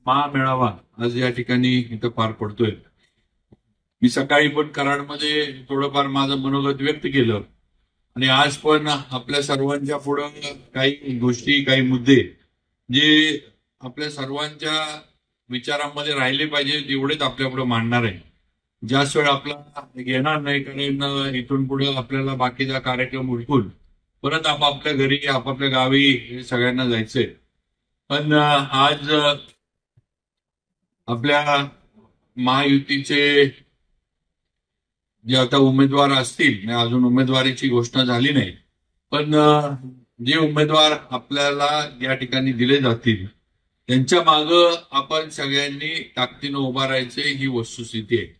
महामेळावा आज या ठिकाणी इथं पार पडतोय. मी सकाळी पण कराडमध्ये थोडंफार माझं मनोगत व्यक्त केलं आणि आज पण आपल्या सर्वांच्या पुढं काही गोष्टी, काही मुद्दे जे आपल्या सर्वांच्या विचारांमध्ये राहिले पाहिजे तेवढेच आपल्या पुढे मांडणार आहे. जास्त वेळ आपला घेणार नाही, कारण इथून पुढे आपल्याला बाकीचा कार्यक्रम उरकून परत आपापल्या घरी, आपापल्या गावी सगळ्यांना जायचंय. पण आज आपल्या महायुतीचे जे आता उमेदवार असतील, अजून उमेदवारीची घोषणा झाली नाही, पण जे उमेदवार आपल्याला या ठिकाणी दिले जातील त्यांच्या मागं आपण सगळ्यांनी ताकदीनं उभा राहायचे, ही वस्तुस्थिती आहे.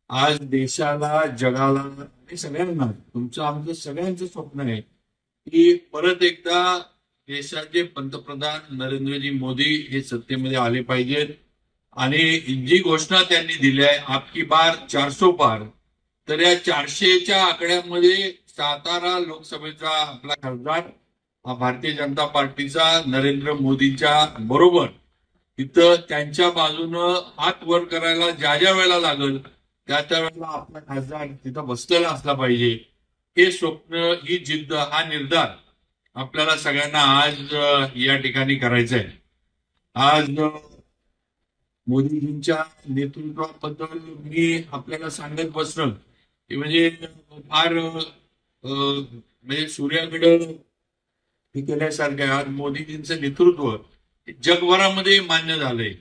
आज देशाला, जगाला आणि सगळ्यांना, तुमचं आमचं सगळ्यांचं स्वप्न आहे की परत एकदा देशाचे पंतप्रधान नरेंद्रजी मोदी हे सत्तेमध्ये आले पाहिजेत. आणि जी घोषणा त्यांनी दिली आहे, आपकी बार 400 पार, तर या 400च्या आकड्यामध्ये सातारा लोकसभेचा आपला खासदार भारतीय जनता पार्टीचा नरेंद्र मोदींच्या बरोबर तिथं त्यांच्या बाजूनं हात वर करायला ज्या ज्या वेळेला लागल त्या त्या वेळेला आपला खासदार तिथं बसलेला असला पाहिजे. हे स्वप्न, ही जिद्द, हा निर्धार आपल्याला सगळ्यांना आज या ठिकाणी करायचा आहे. आज मोदीजींच्या नेतृत्वाबद्दल मी आपल्याला सांगत बसणं म्हणजे फार म्हणजे सूर्याकडे केल्यासारखं आहे. आज मोदीजींचं नेतृत्व जगभरामध्ये मान्य झालंय.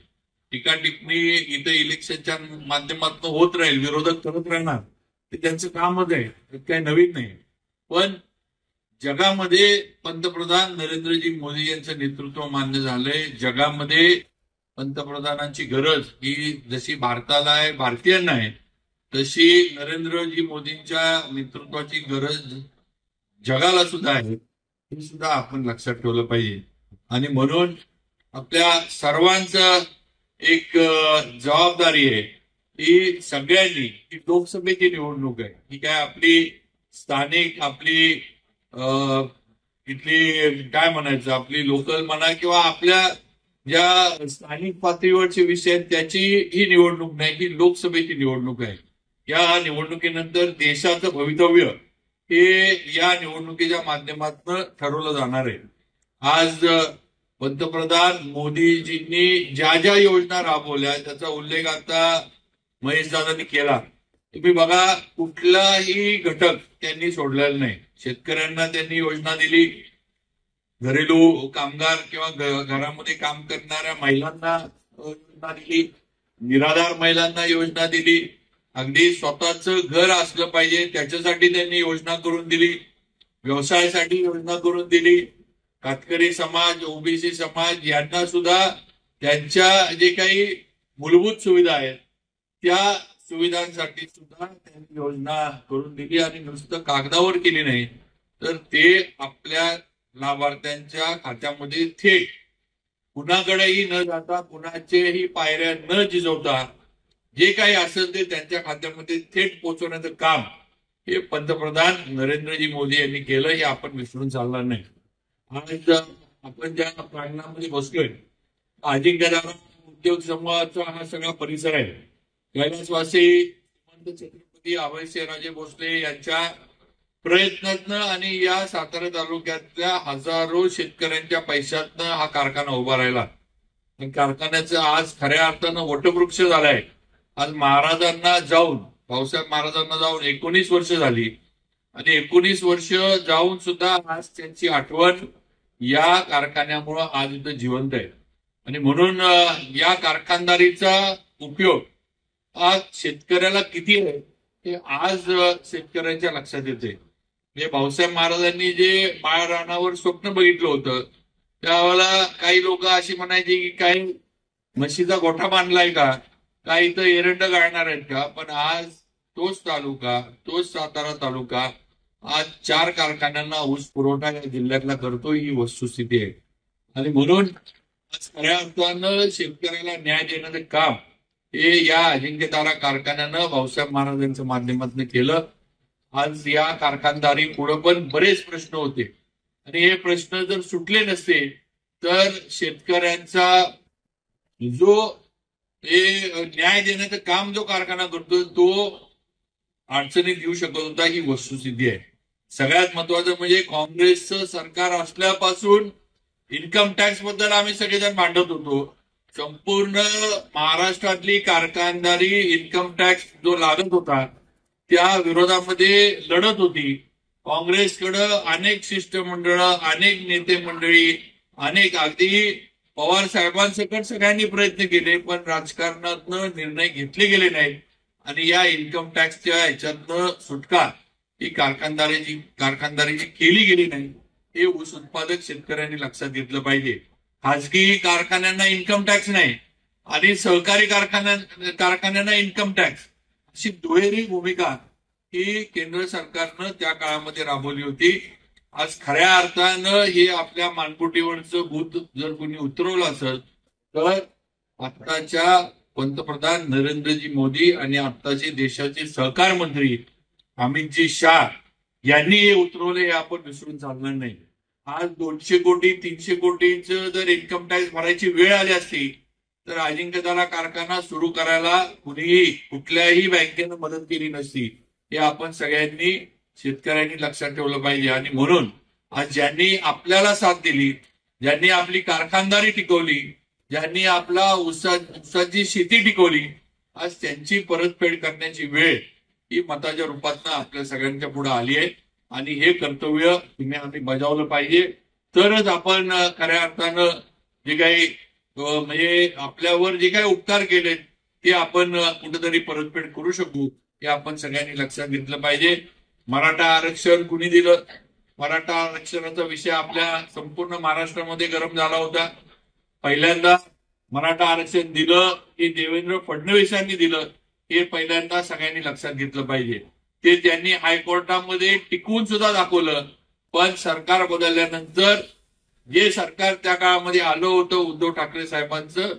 टीका टिप्पणी इथं इलेक्शनच्या माध्यमातून होत राहील, विरोधक करत राहणार, ते त्यांचं कामच आहे, काही नवीन नाही. पण जगामध्ये पंतप्रधान नरेंद्रजी मोदी यांचं नेतृत्व मान्य झालंय. जगामध्ये पंतप्रधानांची गरज ही जशी भारताला आहे, भारतीयांना आहे, तशी नरेंद्रजी मोदींच्या नेतृत्वाची गरज जगाला सुद्धा आहे. हे सुद्धा आपण लक्षात ठेवलं पाहिजे. आणि म्हणून आपल्या सर्वांचं एक जबाबदारी आहे की सगळ्यांनी, ही लोकसभेची निवडणूक आहे, ही काय आपली स्थानिक, आपली इथली काय म्हणायचं, आपली लोकल म्हणा किंवा आपल्या ज्या स्थानिक पातळीवरचे विषय आहेत त्याची ही निवडणूक नाही, ही लोकसभेची निवडणूक आहे. या निवडणुकीनंतर देशाचं भवितव्य हे या निवडणुकीच्या माध्यमातून ठरवलं जाणार आहे. आज पंतप्रधान मोदीजींनी ज्या ज्या योजना राबवल्या त्याचा उल्लेख आता महेशदादांनी केला. तुम्ही बघा, कुठलाही घटक त्यांनी सोडलेला नाही. शेतकऱ्यांना त्यांनी योजना दिली, घरेलू कामगार किंवा घरामध्ये काम करणाऱ्या महिलांना योजना दिली, निराधार महिलांना योजना दिली, अगदी स्वतःचं घर असलं पाहिजे त्याच्यासाठी त्यांनी योजना करून दिली, व्यवसायासाठी योजना करून दिली. कातकरी समाज, ओबीसी समाज यांना सुद्धा त्यांच्या जे काही मूलभूत सुविधा आहेत त्या सुविधांसाठी सुद्धा त्यांनी योजना करून दिली. आणि नुसतं कागदावर केली नाही, तर ते आपल्या लाभार्थ्यांच्या खात्यामध्ये थेट, कुणाकडेही न जाता, कुणाचेही पायऱ्या न झिजवता जे काही असेल ते त्यांच्या खात्यामध्ये थेट पोहोचवण्याचं काम हे पंतप्रधान नरेंद्रजी मोदी यांनी केलं. हे आपण विसरून चालणार नाही. आज आपण ज्या प्रांगणामध्ये बसलोय, अजिंक्यतारा उद्योग समूहाचा हा सगळा परिसर आहे. कैलासवासी श्रीमंत छत्रपती अभयसिंहराजे भोसले यांच्या प्रयत्नातनं आणि या सातारा तालुक्यातल्या हजारो शेतकऱ्यांच्या पैशातनं हा कारखाना उभा राहिला. कारखान्याचं आज खऱ्या अर्थानं वटवृक्ष झालाय. आज महाराजांना जाऊन, भाऊसाहेब महाराजांना जाऊन 19 वर्ष झाली आणि 19 वर्ष जाऊन सुद्धा आज त्यांची आठवण या कारखान्यामुळं आज इथं जिवंत आहे. आणि म्हणून या कारखानदारीचा उपयोग आज शेतकऱ्याला किती आहे हे आज शेतकऱ्यांच्या लक्षात येते. म्हणजे भाऊसाहेब महाराजांनी जे माळरानावर स्वप्न बघितलं होतं त्यावेळेला काही लोक अशी म्हणायची की काही म्हशीचा गोठा बांधलाय का, काही इथं एरंड गाळणार आहेत का. पण आज तोच तालुका, तोच सातारा तालुका आज 4 कारखान्यांना ऊस पुरवठा या जिल्ह्यातला करतो, ही वस्तुस्थिती आहे. आणि म्हणून आज खऱ्या अर्थानं शेतकऱ्याला न्याय देण्याचं काम हे या अजिंक्यतारा कारखान्यानं भाऊसाहेब महाराजांच्या माध्यमातून केलं. आज या कारखानदारी पुढे पण बरेच प्रश्न होते आणि हे प्रश्न जर सुटले नसते तर शेतकऱ्यांचा जो न्याय देण्याचं काम जो कारखाना करतो तो अडचणीत येऊ शकत होता, ही वस्तुस्थिती आहे. सगळ्यात महत्वाचं म्हणजे काँग्रेसचं सरकार असल्यापासून इन्कम टॅक्स बद्दल आम्ही सगळेजण भांडत होतो. संपूर्ण महाराष्ट्रातली कारखानदारी इन्कम टॅक्स जो लागत होता त्या विरोधामध्ये लढत होती. काँग्रेसकडं अनेक शिष्टमंडळं, अनेक नेते मंडळी, अनेक अगदी पवार साहेबांसकट सगळ्यांनी प्रयत्न केले, पण राजकारणातनं निर्णय घेतले गेले नाहीत. आणि या इन्कम टॅक्सच्या ह्याच्यातनं सुटका ही कारखानदारीची केली गेली नाही. हे ऊस उत्पादक शेतकऱ्यांनी लक्षात घेतलं पाहिजे. खाजगी कारखान्यांना इन्कम टॅक्स नाही आणि सहकारी कारखान्यांना इन्कम टॅक्स, अशी दुहेरी भूमिका ही केंद्र सरकारनं त्या काळामध्ये राबवली होती. आज खऱ्या अर्थानं हे आपल्या मानगुटीवरचं भूत जर कोणी उतरवलं असेल तर आत्ताच्या पंतप्रधान नरेंद्रजी मोदी आणि आत्ताचे देशाचे सहकार मंत्री अमितजी शाह यांनी हे उतरवले, हे आपण विसरून चालणार नाही. आज 200 कोटी 300 कोटीचं जर इन्कम टॅक्स भरायची वेळ आली असती तर अजिंक्यतारा कारखाना सुरू करायला कुणीही कुठल्याही बँकेनं मदत केली नसती. हे आपण सगळ्यांनी शेतकऱ्यांनी लक्षात ठेवलं पाहिजे. आणि म्हणून आज ज्यांनी आपल्याला साथ दिली, ज्यांनी आपली कारखानदारी टिकवली, ज्यांनी आपला ऊसाची शेती टिकवली, आज त्यांची परतफेड करण्याची वेळ ही मताच्या रूपातनं आपल्या सगळ्यांच्या पुढे आली आहे. आणि हे कर्तव्य तुम्ही आम्ही बजावलं पाहिजे, तरच आपण खऱ्या अर्थानं जे काही म्हणजे आपल्यावर जे काही उपकार केले ते आपण कुठेतरी परतफेड करू शकू, हे आपण सगळ्यांनी लक्षात घेतलं पाहिजे. मराठा आरक्षण कुणी दिलं? मराठा आरक्षणाचा विषय आपल्या संपूर्ण महाराष्ट्रामध्ये गरम झाला होता. पहिल्यांदा मराठा आरक्षण दिलं हे देवेंद्र फडणवीसांनी दिलं, हे पहिल्यांदा सगळ्यांनी लक्षात घेतलं पाहिजे. ते त्यांनी हायकोर्टामध्ये टिकवून सुद्धा दाखवलं. पण सरकार बदलल्यानंतर जे सरकार त्या काळामध्ये आलं होतं उद्धव ठाकरे साहेबांचं,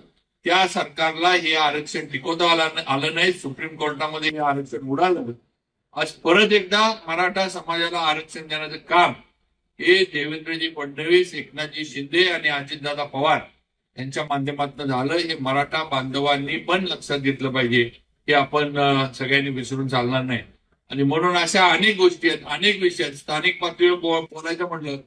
त्या सरकारला हे आरक्षण टिकवता आलं नाही. सुप्रीम कोर्टामध्ये हे आरक्षण उडालं. आज परत एकदा मराठा समाजाला आरक्षण देण्याचं काम हे देवेंद्रजी फडणवीस, एकनाथजी शिंदे आणि अजितदादा पवार यांच्या माध्यमातून झालं. हे मराठा बांधवांनी पण लक्षात घेतलं पाहिजे. हे आपण सगळ्यांनी विसरून चालणार नाही. आणि म्हणून अशा अनेक गोष्टी आहेत, अनेक विषय आहेत. स्थानिक पातळीवर बोलायचं म्हटलं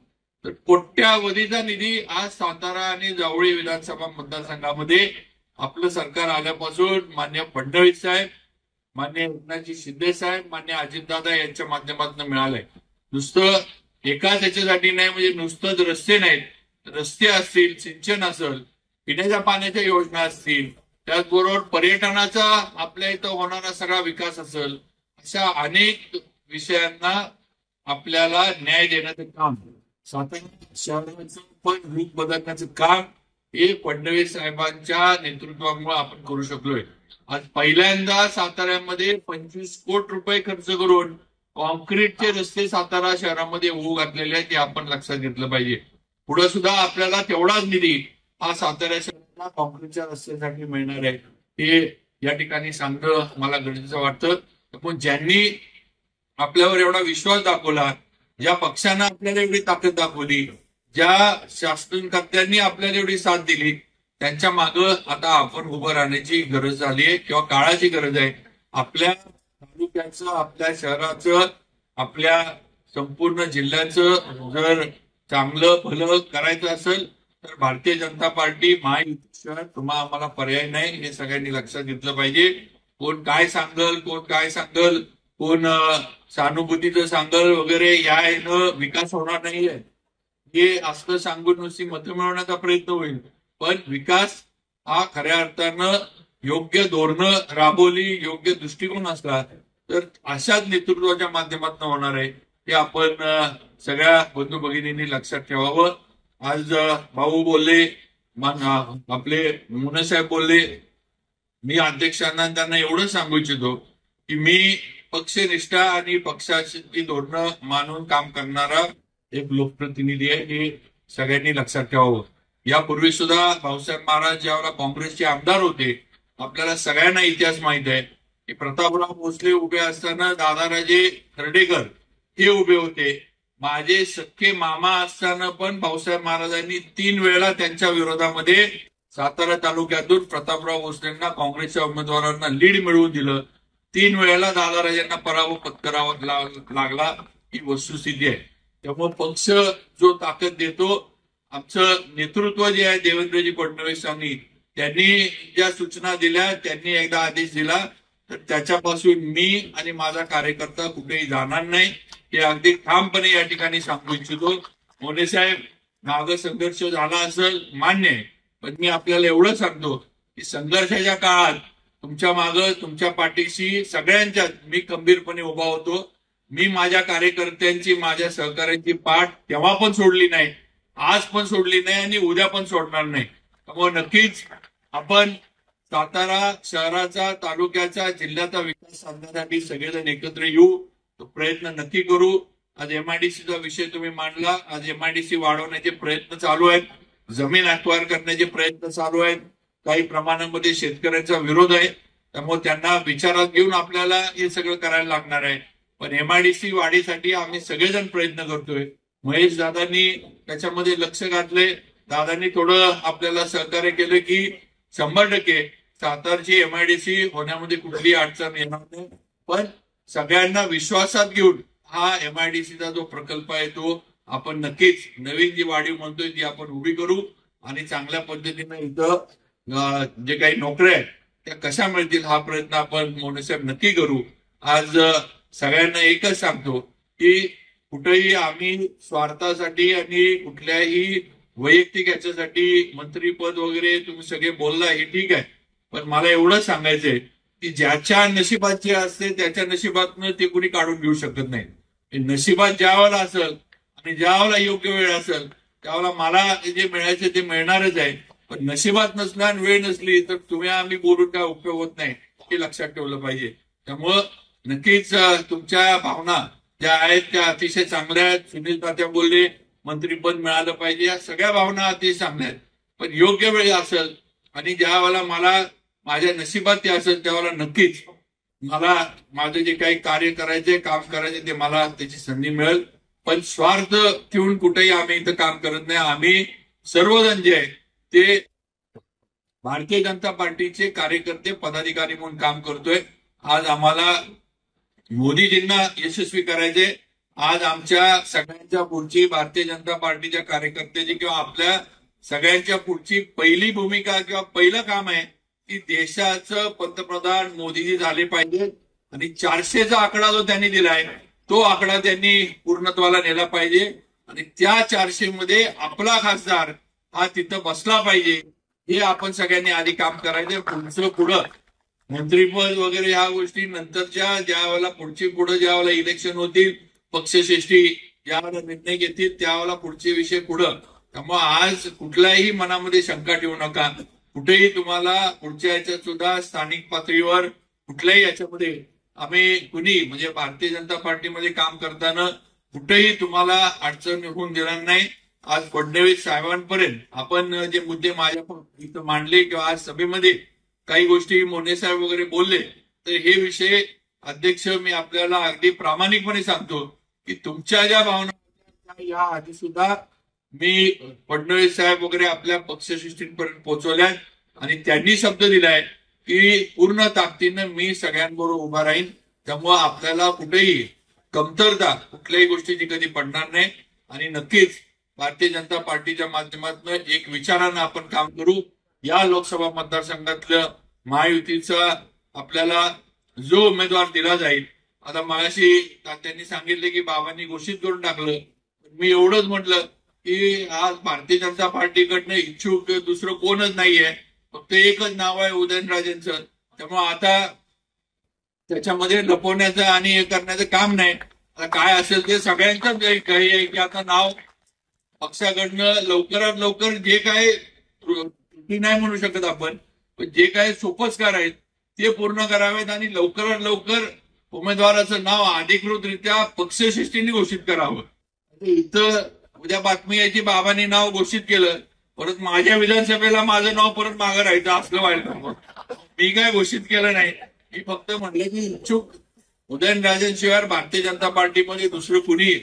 तर कोट्यावधीचा निधी आज सातारा आणि जावळी विधानसभा मतदारसंघामध्ये आपलं सरकार आल्यापासून मान्य फडणवीस साहेब, मान्य एकनाथजी शिंदे साहेब, मान्य अजितदादा यांच्या माध्यमातून मिळालंय. नुसतं एकाच याच्यासाठी नाही, म्हणजे नुसतंच रस्ते नाहीत, रस्ते असतील, सिंचन असेल, पिण्याच्या पाण्याच्या योजना असतील, त्याचबरोबर पर्यटनाचा आपल्या इथं होणारा सगळा विकास असेल, अशा अनेक विषयांना आपल्याला न्याय देण्याचं काम, सातारा शहराचं पण रूप बदलण्याचं काम हे फडणवीस साहेबांच्या नेतृत्वामुळे आपण करू शकलोय. आज पहिल्यांदा साताऱ्यामध्ये 25 कोटी रुपये खर्च करून कॉन्क्रीटचे रस्ते सातारा शहरामध्ये होऊ घातलेले आहेत, हे आपण लक्षात घेतलं पाहिजे. पुढे सुद्धा आपल्याला तेवढाच निधी हा सातारा शहराला कॉन्क्रीटच्या रस्त्यासाठी मिळणार आहे, हे या ठिकाणी सांगणं मला गरजेचं वाटतं. पण ज्यांनी आपल्यावर एवढा विश्वास दाखवला, ज्या पक्षानं आपल्याला एवढी ताकद दाखवली, ज्या शासनकर्त्यांनी आपल्याला एवढी साथ दिली, त्यांच्या मागं आता आपण उभं राहण्याची गरज झाली आहे किंवा काळाची गरज आहे. आपल्या तालुक्याचं, आपल्या शहराचं, आपल्या संपूर्ण जिल्ह्याचं जर चांगलं भलं करायचं असेल तर भारतीय जनता पार्टी महायुतीशिवाय तुम्हाला आम्हाला पर्याय नाही, हे सगळ्यांनी लक्षात घेतलं पाहिजे. कोण काय सांगल, कोण काय सांगल, कोण सहानुभूतीचं सांगल वगैरे, या विकास होणार नाहीये. हे असं सांगून नुसती मतं मिळवण्याचा प्रयत्न होईल. पण विकास हा खऱ्या अर्थानं योग्य धोरणं राबवली, योग्य दृष्टिकोन असला तर अशाच नेतृत्वाच्या माध्यमातून होणार आहे, हे आपण सगळ्या बंधू भगिनींनी लक्षात ठेवावं. आज भाऊ बोलले, आपले मुने साहेब बोलले, मी अध्यक्षांना त्यांना एवढं सांगू इच्छितो की मी पक्षनिष्ठा आणि पक्षाची धोरणं मानून काम करणारा एक लोकप्रतिनिधी आहे, हे सगळ्यांनी लक्षात ठेवावं. यापूर्वी सुद्धा भाऊसाहेब महाराज ज्यावेळेला काँग्रेसचे आमदार होते, आपल्याला सगळ्यांना इतिहास माहित आहे की प्रतापराव भोसले उभे असताना दादाराजे खर्डेकर हे उभे होते. माझे सख्खे मामा असताना पण भाऊसाहेब महाराजांनी 3 वेळा त्यांच्या विरोधामध्ये सातारा तालुक्यातून प्रतापराव भोसलेंना काँग्रेसच्या उमेदवारांना लीड मिळवून दिलं. 3 वेळेला दादाराजांना पराभव पत्करावा लागला, ही वस्तुस्थिती आहे. त्यामुळे पक्ष जो ताकद देतो, आमचं नेतृत्व जे आहे देवेंद्रजी फडणवीसांनी, त्यांनी ज्या सूचना दिल्या, त्यांनी एकदा आदेश दिला तर त्याच्यापासून मी आणि माझा कार्यकर्ता कुठेही जाणार नाही, हे अगदी ठामपणे या ठिकाणी सांगू इच्छितो. मोरे साहेब, मागे संघर्ष झाला असेल मान्य आहे, पण मी आपल्याला एवढं सांगतो की संघर्षाच्या काळात तुमच्या मागं, तुमच्या पाठीशी सगळ्यांच्याच मी खंबीरपणे उभा होतो. मी माझ्या कार्यकर्त्यांची, माझ्या सहकाऱ्यांची पाठ तेव्हा पण सोडली नाही, आज पण सोडली नाही आणि उद्या पण सोडणार नाही. त्यामुळे नक्कीच आपण सातारा शहराचा, तालुक्याचा, जिल्ह्याचा विकास साधण्यासाठी सगळेजण एकत्र येऊ, तो प्रयत्न नक्की करू. आज एमआयडीसीचा विषय तुम्ही मांडला. आज एमआयडीसी वाढवण्याचे प्रयत्न चालू आहेत, जमीन अक्वायर करण्याचे प्रयत्न चालू आहेत. काही प्रमाणामध्ये शेतकऱ्यांचा विरोध आहे, त्यामुळे त्यांना विचारात घेऊन आपल्याला हे सगळं करायला लागणार आहे. पण एमआयडीसी वाढीसाठी आम्ही सगळेजण प्रयत्न करतोय. महेश दादांनी त्याच्यामध्ये लक्ष घातले, दादांनी थोडं आपल्याला सहकार्य केलं की 100% सातारची एमआयडीसी होण्यामध्ये कुठलीही अडचण येणार नाही. पण सगळ्यांना विश्वासात घेऊन हा एमआयडीसीचा जो प्रकल्प आहे तो आपण नक्कीच नवीन जी वाढीव म्हणतोय ती आपण उभी करू आणि चांगल्या पद्धतीने इथं जे काही नोकऱ्या आहेत त्या कशा मिळतील हा प्रयत्न आपण मोनेसाहेब नक्की करू. आज सगळ्यांना एकच सांगतो की कुठेही आम्ही स्वार्थासाठी आणि कुठल्याही वैयक्तिक याच्यासाठी मंत्रीपद वगैरे तुम्ही सगळे बोलला हे ठीक आहे, पण मला एवढं सांगायचंय की ज्याच्या नशिबात जे असते त्याच्या नशिबातनं ते कुणी काढून घेऊ शकत नाही. नशिबात ज्या वेळेला असेल आणि ज्या वेळेला योग्य वेळ असेल त्यावेळेला मला जे मिळायचं ते मिळणारच आहे. पण नशिबात नसला आणि वेळ नसली तर तुम्ही आम्ही बोलून काय उपयोग होत नाही, हे लक्षात ठेवलं पाहिजे. त्यामुळं नक्कीच तुमच्या भावना ज्या आहेत त्या अतिशय चांगल्या आहेत. सुनील तात्या बोलले मंत्रीपद मिळालं पाहिजे, या सगळ्या भावना अतिशय चांगल्या आहेत. पण योग्य वेळ असेल आणि ज्या वेळेला मला माझ्या नशिबात ते असेल त्यावेळेला नक्कीच मला माझं जे काही कार्य करायचे, काम करायचे ते मला त्याची संधी मिळेल. पण स्वार्थ ठेवून कुठेही आम्ही इथं काम करत नाही. आम्ही सर्वजण जे आहे ते भारतीय जनता पार्टीचे कार्यकर्ते, पदाधिकारी म्हणून काम करतोय. आज आम्हाला मोदीजींना यशस्वी करायचे. आज आमच्या सगळ्यांच्या पुढची भारतीय जनता पार्टीच्या कार्यकर्त्याची किंवा आपल्या सगळ्यांच्या पुढची पहिली भूमिका किंवा पहिलं काम आहे की देशाचं पंतप्रधान मोदीजी झाले पाहिजे आणि 400चा आकडा जो त्यांनी दिलाय तो आकडा त्यांनी पूर्णत्वाला नेला पाहिजे आणि त्या 400 मध्ये आपला खासदार हा तिथं बसला पाहिजे. हे आपण सगळ्यांनी आधी काम करायचं. पुढचं पुढं मंत्रीपद वगैरे ह्या गोष्टी नंतरच्या, ज्या वेळेला पुढची पुढं ज्या वेळेला इलेक्शन होतील, पक्षश्रेष्ठी ज्या वेळेला निर्णय घेतील त्यावेळेला पुढचे विषय पुढं. त्यामुळे आज कुठल्याही मनामध्ये शंका ठेवू नका. कुठेही तुम्हाला पुढच्या याच्यात सुद्धा स्थानिक पातळीवर कुठल्याही याच्यामध्ये आम्ही कुणी म्हणजे भारतीय जनता पार्टीमध्ये काम करताना कुठेही तुम्हाला अडचण होऊन देणार नाही. आज फडणवीस साहेबांपर्यंत आपण जे मुद्दे माझ्या इथं मांडले किंवा आज सभेमध्ये काही गोष्टी मोने साहेब वगैरे बोलले, तर हे विषय अध्यक्ष मी आपल्याला अगदी प्रामाणिकपणे सांगतो की तुमच्या ज्या भावना या आधी सुद्धा मी फडणवीस साहेब वगैरे आपल्या पक्षश्रेष्ठींपर्यंत पोहोचवल्यात आणि त्यांनी शब्द दिलाय की पूर्ण ताकदीनं मी सगळ्यांबरोबर उभा राहीन. त्यामुळं आपल्याला कुठेही कमतरता कुठल्याही गोष्टीची कधी पडणार नाही आणि नक्कीच भारतीय जनता पार्टीच्या माध्यमातून एक विचारानं आपण काम करू. या लोकसभा मतदारसंघातलं महायुतीचा आपल्याला जो उमेदवार दिला जाईल, आता मगाशी त्यांनी सांगितले की बाबांनी घोषित करून टाकलं, मी एवढंच म्हटलं की आज भारतीय जनता पार्टीकडनं इच्छुक दुसरं कोणच नाहीये, फक्त एकच नाव आहे उदयनराजेंचं. त्यामुळे आता त्याच्यामध्ये लपवण्याचं आणि हे करण्याचं काम नाही. आता काय असेल ते सगळ्यांचंच काही आहे की आता नाव पक्षाकडनं लवकरात लवकर जे काय त्रुटी नाही म्हणू शकत आपण, पण जे काही सोपस्कार आहेत ते पूर्ण करावेत आणि लवकरात लवकर उमेदवाराचं नाव अधिकृतरित्या पक्षश्रेष्ठींनी घोषित करावं. इथं उद्या बातमी यायची बाबांनी नाव घोषित केलं, परत माझ्या विधानसभेला माझं नाव परत मागं राहायचं असलं व्हायला. मी काय घोषित केलं नाही, मी फक्त म्हणलं की इच्छुक उदयनराजेंशिवाय भारतीय जनता पार्टीमध्ये दुसरं कुणी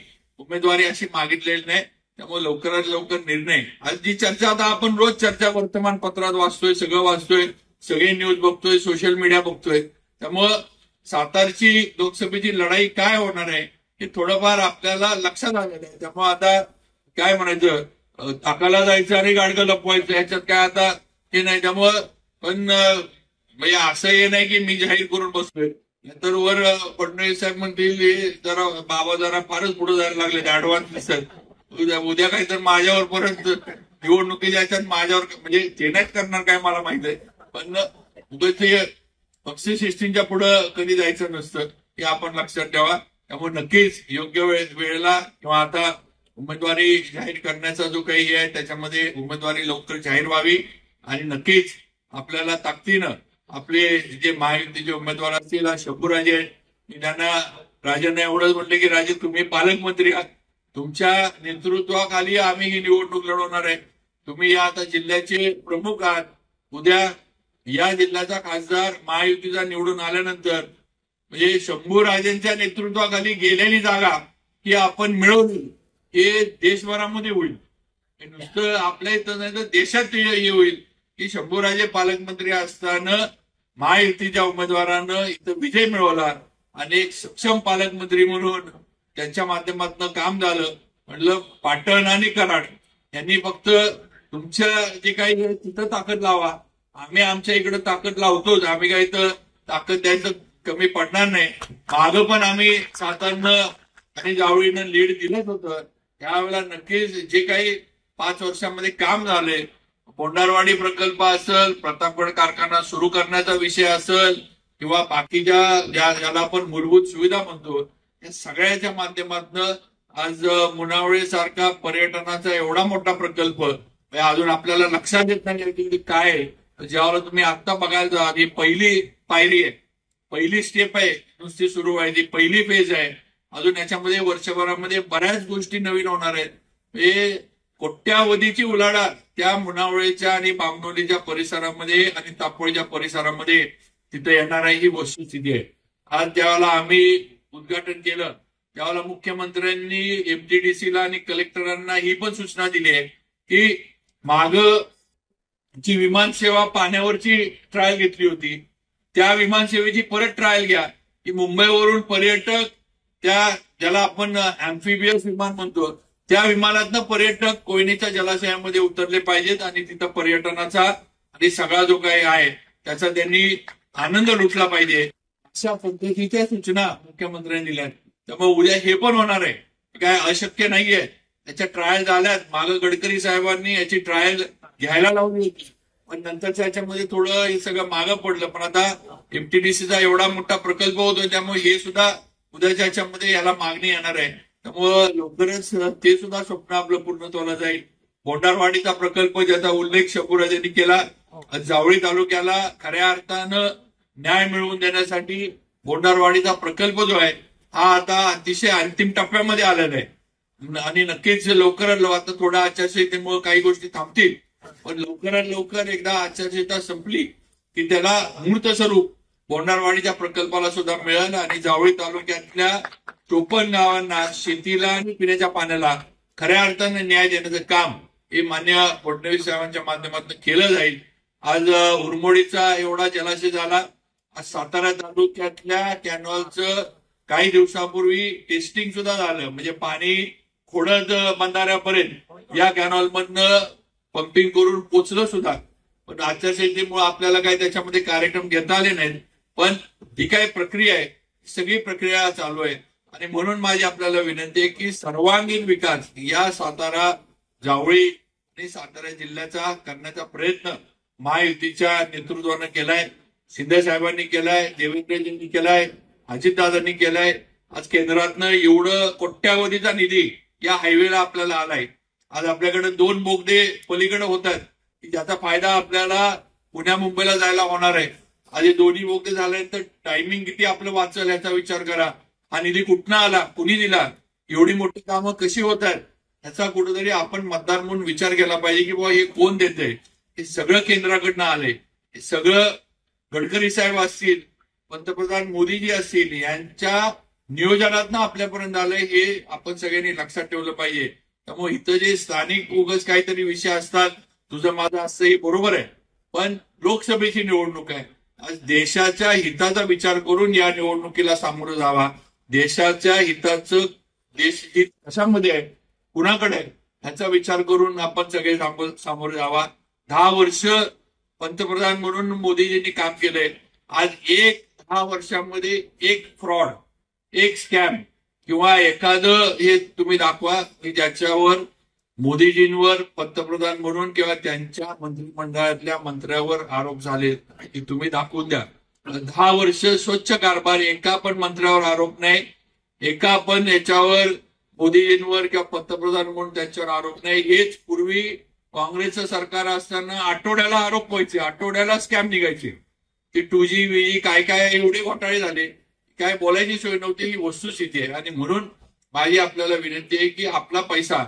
उमेदवारी अशी मागितलेली नाही. त्यामुळे लवकरात लवकर निर्णय. आज जी चर्चा आता आपण रोज चर्चा वर्तमानपत्रात वाचतोय, सगळं वाचतोय, सगळे न्यूज बघतोय, सोशल मीडिया बघतोय. त्यामुळं सातारची लोकसभेची लढाई काय होणार आहे हे थोडंफार आपल्याला लक्षात आलेलं आहे. त्यामुळे आता काय म्हणायचं, ताकाला जायचं आणि गाडगं लपवायचं ह्याच्यात काय आता हे नाही. त्यामुळं पण म्हणजे असं हे नाही की मी जाहीर करून बसतोय. नंतर वर फडणवीस साहेब म्हणतील जरा बाबा जरा फारच पुढे जायला लागले, ऍडव्हान्स दिसत, उद्या काही तर माझ्यावर परत निवडणुकीच्या ह्याच्यात माझ्यावर म्हणजे ते नाहीच करणार काय मला माहित आहे. पण ते पक्षशिस्तींच्या पुढं कधी जायचं नसतं हे आपण लक्षात ठेवा. त्यामुळे नक्कीच योग्य वेळेला किंवा आता उमेदवारी जाहीर करण्याचा जो काही हे आहे त्याच्यामध्ये उमेदवारी लवकर जाहीर व्हावी आणि नक्कीच आपल्याला ताकदीनं आपले जे महायुतीचे उमेदवार असतील, शंभूराजे आहेत, मी त्यांना राजांना एवढंच म्हणले की राजे तुम्ही पालकमंत्री आहात, तुमच्या नेतृत्वाखाली आम्ही ही निवडणूक लढवणार आहे. तुम्ही या आता जिल्ह्याचे प्रमुख आहात. उद्या या जिल्ह्याचा खासदार महायुतीचा निवडून आल्यानंतर म्हणजे शंभूराजेंच्या नेतृत्वाखाली गेलेली जागा ही आपण मिळवली हे देशभरामध्ये होईल. नुसतं आपल्या इथं नाही तर देशात हे होईल की शंभूराजे पालकमंत्री असताना महायुतीच्या उमेदवारानं इथं विजय मिळवला आणि एक सक्षम पालकमंत्री म्हणून त्यांच्या माध्यमातून काम झालं. म्हटलं पाटण आणि कराड यांनी फक्त तुमच्या जे काही आहे तिथं ताकद लावा, आम्ही आमच्या इकडे ताकद लावतोच, आम्ही काही तर ताकद द्यायचं कमी पडणार नाही. मागं पण आम्ही सातारनं आणि जावळीनं लीड दिलंच होतं. त्यावेळेला नक्कीच जे काही 5 वर्षांमध्ये काम झाले, बोंडारवाडी प्रकल्प असेल, प्रतापगड कारखाना सुरू करण्याचा विषय असेल किंवा बाकीच्या ज्याला आपण मूलभूत सुविधा म्हणतो या सगळ्याच्या माध्यमातून आज मुनावळे सारखा पर्यटनाचा एवढा मोठा प्रकल्प अजून आपल्याला लक्षात येत नाही की काय आहे. ज्यावेळेला तुम्ही आता बघायला जा, ही पहिली पायरी आहे, पहिली स्टेप आहे, नुसती सुरू व्हायची पहिली फेज आहे. अजून याच्यामध्ये वर्षभरामध्ये बऱ्याच गोष्टी नवीन होणार आहेत. हे कोट्यावधीची उलाढाल त्या मुनावळेच्या आणि बामणोलीच्या परिसरामध्ये आणि तापोळच्या परिसरामध्ये तिथे येणार आहे ही वस्तुस्थिती आहे. आज ज्यावेळेला आम्ही उद्घाटन केलं त्यावेळेला मुख्यमंत्र्यांनी एमटीडीसीला आणि कलेक्टरांना ही पण सूचना दिली आहे की माग जी विमानसेवा पाण्यावरची ट्रायल घेतली होती त्या विमानसेवेची परत ट्रायल घ्या की मुंबईवरून पर्यटक त्या ज्याला आपण अँफिबियस विमान म्हणतो त्या विमानातनं पर्यटक कोयनेच्या जलाशयामध्ये उतरले पाहिजेत आणि तिथं पर्यटनाचा आणि सगळा जो काही आहे त्याचा त्यांनी आनंद लुटला पाहिजे अशा पद्धतीच्या सूचना मुख्यमंत्र्यांनी दिल्या. त्यामुळे उद्या हे पण होणार आहे, काय अशक्य नाहीये. त्याच्या ट्रायल झाल्यात, मागं गडकरी साहेबांनी याची ट्रायल घ्यायला लावली होती पण नंतरच्या याच्यामध्ये थोडं हे सगळं मागं पडलं. पण आता एमटीडीसीचा एवढा मोठा प्रकल्प होतो त्यामुळे हे सुद्धा उद्याच्या याच्यामध्ये याला मागणी येणार आहे. त्यामुळं लवकरच ते सुद्धा स्वप्न आपलं पूर्णत्वाला जाईल. बोंडारवाडीचा प्रकल्प ज्याचा उल्लेख शंभूराजांनी केला, जावळी तालुक्याला खऱ्या अर्थानं न्याय मिळवून देण्यासाठी बोंडारवाडीचा प्रकल्प जो आहे हा आता अतिशय अंतिम टप्प्यामध्ये आलेला आहे आणि नक्कीच लवकरात आता थोडा आचारसंहितेमुळे काही गोष्टी थांबतील पण लवकरात लवकर एकदा आचारसंहिता संपली की त्याला मूर्त स्वरूप बोंडारवाडीच्या प्रकल्पाला सुद्धा मिळेल आणि जावळी तालुक्यातल्या 54 गावांना शेतीला आणि पिण्याच्या पाण्याला खऱ्या अर्थाने न्याय देण्याचं काम हे मान्य फडणवीस साहेबांच्या माध्यमातून केलं जाईल. आज उरमोडीचा एवढा जलाशय झाला, आज सातारा तालुक्यातल्या कॅनॉलचं काही दिवसापूर्वी टेस्टिंग सुद्धा झालं, म्हणजे पाणी खोडद बंधाऱ्यापर्यंत या कॅनॉल मधनं पंपिंग करून पोचलं सुद्धा. पण आचारसंहितेमुळे आपल्याला काही त्याच्यामध्ये कार्यक्रम घेता आले नाहीत. पण ही काय प्रक्रिया आहे, सगळी प्रक्रिया चालू आहे आणि म्हणून माझी आपल्याला विनंती आहे की सर्वांगीण विकास या सातारा जावळी आणि सातारा जिल्ह्याचा करण्याचा प्रयत्न महायुतीच्या नेतृत्वानं केलाय, शिंदे साहेबांनी केलाय, देवेंद्रजींनी केलाय, अजितदादांनी केलाय. आज केंद्रातनं एवढं कोट्यावधीचा निधी या हायवेला आपल्याला आलाय. आज आपल्याकडे 2 बोगदे पलीकडे होतात की ज्याचा फायदा आपल्याला पुण्या मुंबईला जायला होणार आहे. आज हे दोन्ही बोगदे झाल्यानंतर टायमिंग किती आपलं वाचल याचा विचार करा. हा निधी कुठनं आला, कुणी दिला, एवढी मोठी कामं कशी होत आहेत याचा कुठेतरी आपण मतदार म्हणून विचार केला पाहिजे की बाबा हे कोण देतंय. हे सगळं केंद्राकडनं आलंय, हे सगळं गडकरी साहेब असतील, पंतप्रधान मोदीजी असतील यांच्या नियोजनातनं आपल्यापर्यंत आलंय हे आपण सगळ्यांनी लक्षात ठेवलं पाहिजे. त्यामुळे इथं जे स्थानिक उगाच काहीतरी विषय असतात, तुझं माझं असं हे बरोबर आहे, पण लोकसभेची निवडणूक आहे. आज देशाच्या हिताचा विचार करून या निवडणुकीला सामोरं जावा. देशाच्या हिताचं देश हित कशामध्ये आहे, कुणाकडे आहे, ह्याचा विचार करून आपण सगळे सामोरे जावा. 10 वर्ष पंतप्रधान म्हणून मोदीजींनी काम केलंय. आज 10 वर्षांमध्ये एक फ्रॉड, एक स्कॅम किंवा एखादं हे तुम्ही दाखवा की ज्याच्यावर मोदीजींवर पंतप्रधान म्हणून किंवा त्यांच्या मंत्रिमंडळातल्या मंत्र्यावर आरोप झाले, की तुम्ही दाखवून द्या. 10 वर्ष स्वच्छ कारभार, एका पण मंत्र्यावर आरोप नाही, एका पण याच्यावर मोदीजींवर किंवा पंतप्रधान म्हणून त्यांच्यावर आरोप नाही. हेच पूर्वी काँग्रेसचं सरकार असताना आठवड्याला आरोप व्हायचे, आठवड्याला स्कॅम निघायचे, की 2G VG काय काय एवढे घोटाळे झाले, काय बोलायची सोय नव्हती. ही वस्तुस्थिती आहे. आणि म्हणून माझी आपल्याला विनंती आहे की आपला पैसा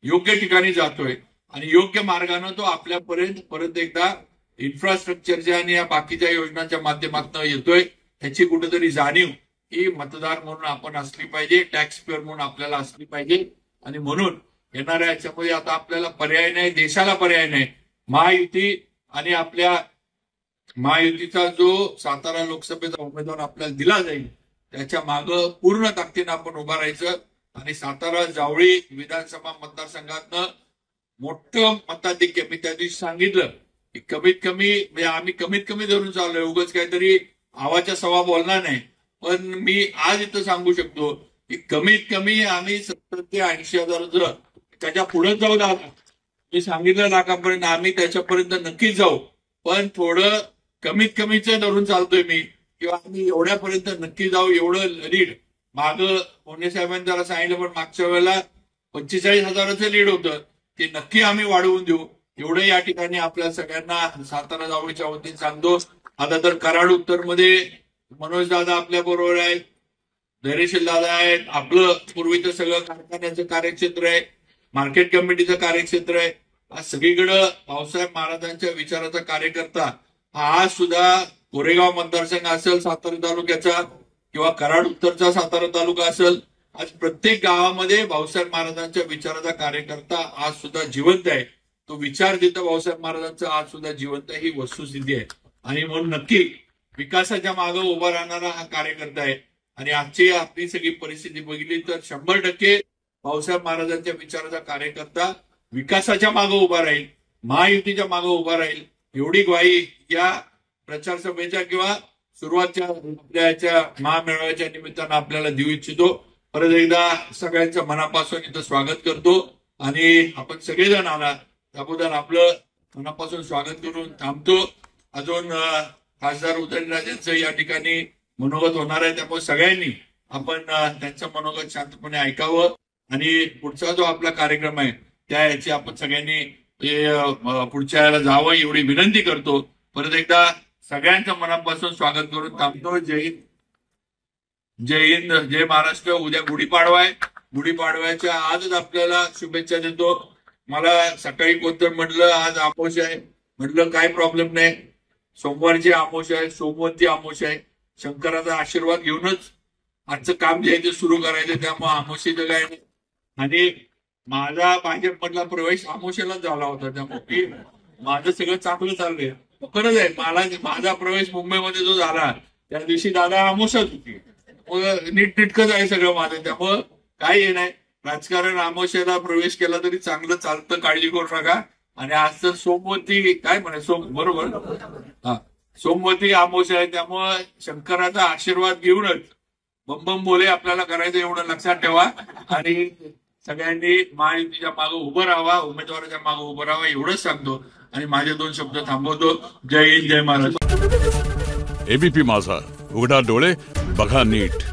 योग्य ठिकाणी जातोय आणि योग्य मार्गाने तो आपल्यापर्यंत परत एकदा इन्फ्रास्ट्रक्चरच्या आणि या बाकीच्या योजनांच्या माध्यमातून येतोय, ह्याची कुठेतरी जाणीव ही मतदार म्हणून आपण असली पाहिजे, टॅक्स पेअर म्हणून आपल्याला असली पाहिजे. आणि म्हणून येणाऱ्या याच्यामध्ये आता आपल्याला पर्याय नाही, देशाला पर्याय नाही. महायुती आणि आपल्या महायुतीचा जो सातारा लोकसभेचा उमेदवार आपल्याला दिला जाईल त्याच्या मागं पूर्ण ताकदीनं आपण उभा राहायचं आणि सातारा जावळी विधानसभा मतदारसंघातनं मोठं मताधिक्य, मी त्या दिवशी सांगितलं की कमीत कमी म्हणजे आम्ही कमीत कमी धरून चाललोय, उगाच काहीतरी आवाच्या सवा बोलणार नाही. पण मी आज इथं सांगू शकतो की कमीत कमी आम्ही 70 ते 80,000 त्याच्या पुढे जाऊ लाख, मी सांगितलं लाखापर्यंत आम्ही त्याच्यापर्यंत नक्कीच जाऊ. पण थोडं कमीत कमीच धरून चालतोय मी, किंवा आम्ही एवढ्यापर्यंत नक्की जाऊ. एवढं लीड मागं मोने साहेबांनी जरा सांगितलं, पण मागच्या वेळेला 45,000चं लीड होतं, ते नक्की आम्ही वाढवून देऊ. एवढं या ठिकाणी आपल्या सगळ्यांना सातारा जावळीच्या वतीने सांगतो. आता तर कराड उत्तरमध्ये मनोज दादा आपल्या बरोबर आहेत, धैर्यशील दादा आहेत, आपलं पूर्वीचं सगळं कारखान्याचं कार्यक्षेत्र आहे, मार्केट कमिटीचं कार्यक्षेत्र आहे. आज सगळीकडं भाऊसाहेब महाराजांच्या विचाराचा कार्यकर्ता हा आज सुद्धा कोरेगाव मतदारसंघ असेल सातारा तालुक्याचा किंवा कराड उत्तरचा सातारा तालुका असेल, आज प्रत्येक गावामध्ये भाऊसाहेब महाराजांच्या विचाराचा कार्यकर्ता आज सुद्धा जिवंत आहे. तो विचार देतो भाऊसाहेब महाराजांचा आज सुद्धा जिवंत आहे, ही वस्तुस्थिती आहे. आणि म्हणून नक्की विकासाच्या मागे उभा राहणारा हा कार्यकर्ता आहे. आणि आजची आपली सगळी परिस्थिती बघितली तर 100% भाऊसाहेब महाराजांच्या विचाराचा कार्यकर्ता विकासाच्या मागे उभा राहील, महायुतीच्या मागे उभा राहील. एवढी ग्वाही या प्रचार सभेच्या किंवा सुरुवातच्या आपल्या याच्या महामेळाव्याच्या निमित्तानं आपल्याला देऊ इच्छितो. परत एकदा सगळ्यांचं मनापासून इथं स्वागत करतो आणि आपण सगळेजण आला त्याबद्दल आपलं मनापासून स्वागत करून थांबतो. अजून खासदार उदयनराजेंचं या ठिकाणी मनोगत होणार आहे, त्यामुळे सगळ्यांनी आपण त्यांचं मनोगत शांतपणे ऐकावं आणि पुढचा जो आपला कार्यक्रम आहे त्या याची आपण सगळ्यांनी पुढच्या याला जावं एवढी विनंती करतो. परत एकदा सगळ्यांचं मनापासून स्वागत करून थांबतो. जय हिंद, जय हिंद, जय महाराष्ट्र. उद्या गुढीपाडवा आहे, गुढीपाडव्याच्या आजच आपल्याला शुभेच्छा देतो. मला सकाळी कोणतं म्हटलं आज आमोश आहे, म्हटलं काय प्रॉब्लेम नाही, सोमवारची आमोश आहे, सोमवती आमोश आहे, शंकराचा आशीर्वाद घेऊनच आजचं काम जे आहे ते सुरू करायचं, त्यामुळे आमोशीचं काय नाही. आणि माझा भाजपमधला प्रवेश आमोशेलाच झाला होता, त्यामुळे माझं सगळं चांगलं चाललंय. खरंच आहे, माझा प्रवेश मुंबईमध्ये जो झाला त्या दिवशी दादा आमोशाच होती, नीटनेटकंच आहे सगळं माझं, त्यामुळं काही हे नाही. राजकारण आमोशेला प्रवेश केला तरी चांगलं चालतं, काळजी करू नका. आणि आज तर सोमवती काय म्हणे बरोबर हा सोमवती आमोश आहे, त्यामुळं शंकराचा आशीर्वाद घेऊनच बंबम बोले आपल्याला करायचं एवढं लक्षात ठेवा. आणि सगळ्यांनी महायुतीच्या मागे उभं राहावा, उमेदवाराच्या मागे उभं राहावा एवढंच सांगतो आणि माझे 2 शब्द थांबवतो. जय हिंद, जय महाराष्ट्र. एबीपी माझा, उघडा डोळे बघा नीट.